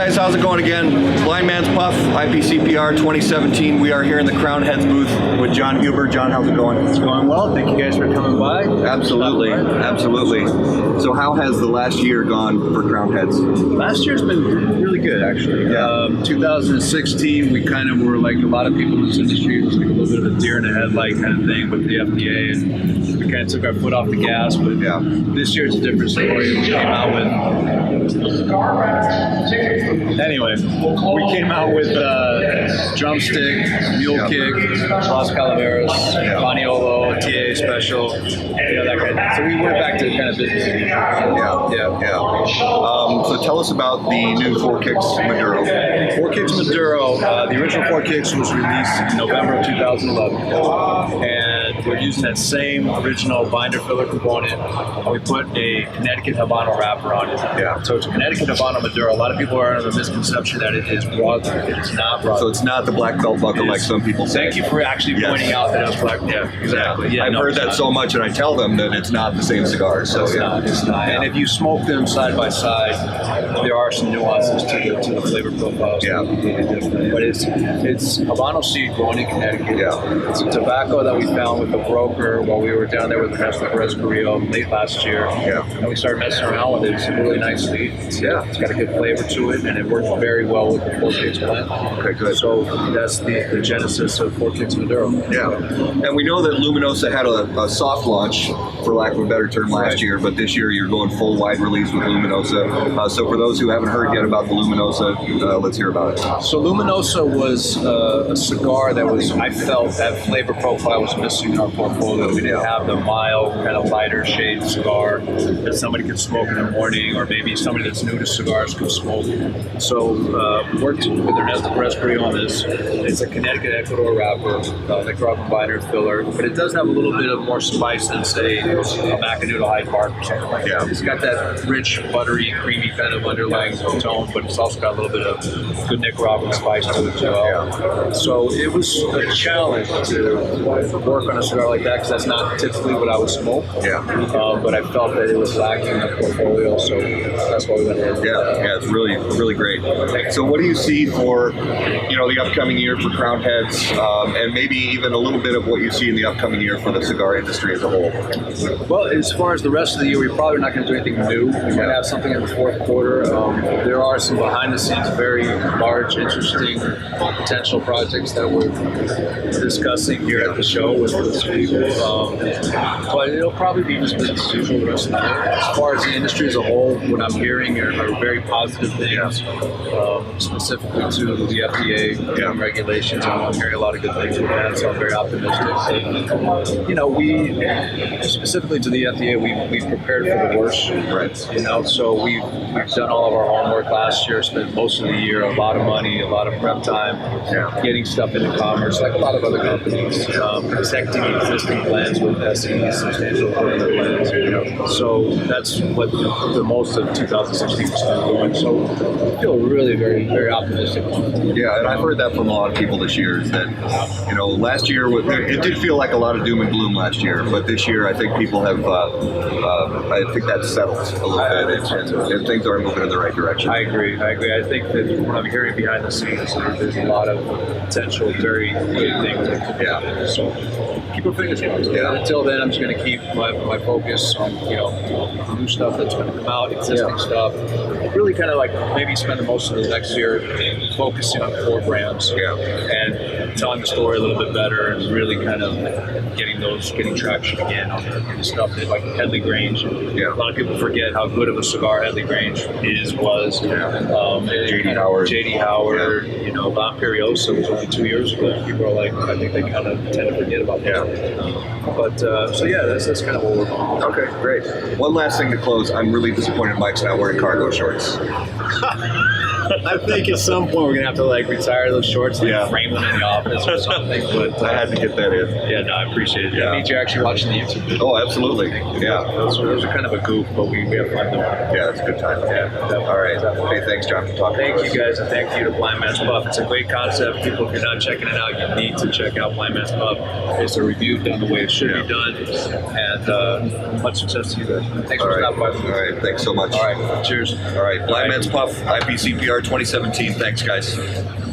guys, how's it going again? Blind Man's Puff, IPCPR 2017. We are here in the Crown Heads booth with John Huber. John, how's it going? It's going well. Thank you guys for coming by. Absolutely, absolutely. So how has the last year gone for Crown Heads? Last year's been really good, actually. Yeah. 2016, we kind of were like a lot of people in this industry. It was like a little bit of a deer in the headlight kind of thing with the FDA, and we kind of took our foot off the gas. But Yeah. this year it's a different story. We came out with. Anyway, we came out with Drumstick, Mule Kick, Las Calaveras, Paniolo, TA Special, that kind of thing. So we went back to kind of business. Yeah. So tell us about the new Four Kicks Maduro. Four Kicks Maduro, the original Four Kicks was released in November of 2011. And we're using that same original binder filler component, and we put a Connecticut Habano wrapper on it. Yeah. So it's a Connecticut Habano Maduro. A lot of people are under the misconception that it is broadleaf. It is not broadleaf. So it's not the black belt buckle like some people say. Thank you for actually pointing out that it was black. Yeah, exactly. Yeah, I've heard that so much, and I tell them that it's not the same cigar. So It's not. And if you smoke them side by side, there are some nuances to the flavor profiles. Yeah. But it's Habano seed grown in Connecticut. Yeah. It's a tobacco that we found with the broker while we were down there with Pastor Perez Carrillo late last year. Yeah. And we started messing around with it. It's a really nice seed. It's got a good flavor to it, and it works very well with the Four Kicks blend. Okay, good. So that's the genesis of Four Kicks Maduro. Yeah, and we know that Luminosa had a soft launch, for lack of a better term, last year, but this year you're going full wide release with Luminosa. So for those who haven't heard yet about the Luminosa, let's hear about it. So Luminosa was a cigar that I felt that flavor profile was missing in our portfolio. We didn't have the mild, kind of lighter shade cigar that somebody could smoke in the morning, or maybe somebody that's new to cigars could smoke. So worked with Ernesto Perez Carrillo on this. It's a Connecticut Ecuador wrapper, Nicaraguan binder filler, but it does have a little bit of more spice than, say, a Macanudo Hyde Park or something like that. It's got that rich, buttery, creamy kind of underlying tone, but it's also got a little bit of good Nicaraguan spice to it as well. So it was a challenge to work on a cigar like that, because that's not typically what I would smoke. But I felt that it was lacking in the portfolio, so that's why we went ahead. Yeah, it's really, really great. So what do you see for, the upcoming year for Crown Heads, and maybe even a little bit of what you see in the upcoming year for the cigar industry as a whole? Well, as far as the rest of the year, we're probably not going to do anything new. We might have something in the fourth quarter. There are some behind-the-scenes, very large, interesting potential projects that we're discussing here at the show with people. But it'll probably be just business as usual the rest of the year. As far as the industry as a whole, what I'm hearing are very positive things, specifically to the FDA regulations. I'm hearing a lot of good things with that, so I'm very optimistic. We specifically to the FDA, we prepared for the worst. Right. So we've done all of our homework last year, spent most of the year, a lot of money, a lot of prep time, getting stuff into commerce, like a lot of other companies, protecting existing plans with SEs, substantial plans. So that's what the most of 2016 was doing. So I feel really very, very optimistic. Yeah, and I've heard that from a lot of people this year, is that, last year, it did feel like a lot of doom and gloom last year, but this year I think people have, I think that's settled a little bit, and things are moving in the right direction. I agree. I think that what I'm hearing behind the scenes, there's a lot of potential, very good things that could happen. So keep our fingers crossed. Until then, I'm just going to keep my focus on, new stuff that's going to come out, existing stuff. Really kind of like maybe spend most of the next year focusing on core brands and telling the story a little bit better, and really kind of getting traction again on the stuff that, like Headley Grange. A lot of people forget how good of a cigar Headley Grange was. J.D. Howard, Don Periosa was only 2 years ago. People are like, I think they kind of tend to forget about that. But that's kind of what we're going. Okay, great. One last thing to close. I'm really disappointed Mike's not wearing cargo shorts. I think at some point we're gonna have to retire those shorts and frame them in the office or something. But I had to get that in. Yeah, no, I appreciate it. I mean, you're actually watching the YouTube video. Oh, absolutely. Yeah. Those are kind of a goof, but we have fun doing it. Yeah, it's a good time. Yeah. All right. Hey, thanks, John, for talking. Thank you guys, and thank you to Blind Man's Puff. It's a great concept. People, if you're not checking it out, you need to check out Blind Man's Puff. It's a review done the way it should be done, and much success to you guys. Thanks for stopping by. All right. Thanks so much. All right. Cheers. All right. Blind Man's Puff, IPCPR 2017. Thanks, guys.